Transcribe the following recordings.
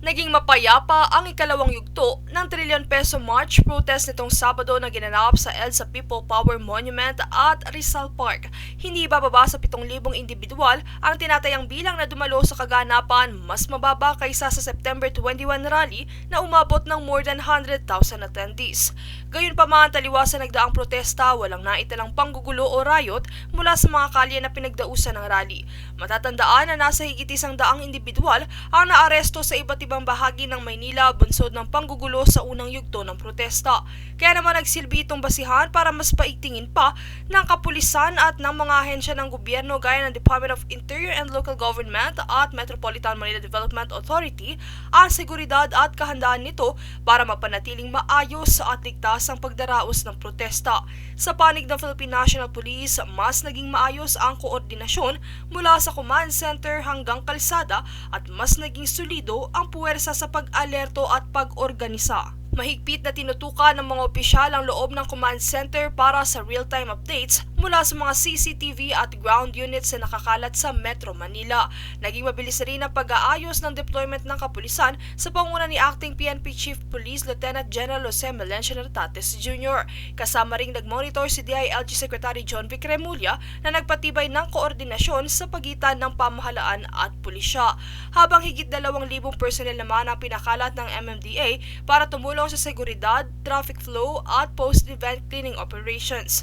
Naging mapayapa ang ikalawang yugto ng trilyon peso march protest nitong Sabado na ginanap sa EDSA People Power Monument at Rizal Park. Hindi bababa sa 7,000 individual ang tinatayang bilang na dumalo sa kaganapan, mas mababa kaysa sa September 21 rally na umabot ng more than 100,000 attendees. Gayunpaman, taliwas sa nagdaang protesta, walang naitalang panggugulo o riot mula sa mga kalye na pinagdausan ng rally. Matatandaan na nasa higit 100 individual ang naaresto sa iba't ibang bahagi ng Maynila bunsod ng panggugulo sa unang yugto ng protesta. Kaya naman nagsilbi itong basihan para mas paigtingin pa ng kapulisan at ng mga ahensya ng gobyerno gaya ng Department of Interior and Local Government at Metropolitan Manila Development Authority ang seguridad at kahandaan nito para mapanatiling maayos at ligtas ang pagdaraos ng protesta. Sa panig ng Philippine National Police, mas naging maayos ang koordinasyon mula sa command center hanggang kalsada at mas naging solido ang puwersa sa pag-alerto at pag-organisa. Mahigpit na tinutukan ng mga opisyal ang loob ng command center para sa real-time updates mula sa mga CCTV at ground units na nakakalat sa Metro Manila. Naging mabilis rin ang pag-aayos ng deployment ng kapulisan sa panguna ni Acting PNP Chief Police Lieutenant General Jose Melencio Nartates Jr. Kasama ring nagmonitor si DILG Secretary John Vic Remulla na nagpatibay ng koordinasyon sa pagitan ng pamahalaan at pulisya. Habang higit 2,000 personnel naman ang pinakalat ng MMDA para tumulong sa seguridad, traffic flow at post-event cleaning operations.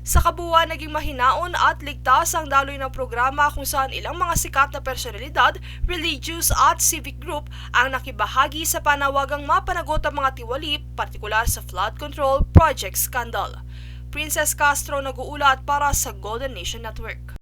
Sa kabuuan, naging mahinaon at ligtas ang daloy ng programa kung saan ilang mga sikat na personalidad, religious at civic group ang nakibahagi sa panawagang mapanagot ang mga tiwali, partikular sa flood control project scandal. Princess Castro nag-uulat para sa Golden Nation Network.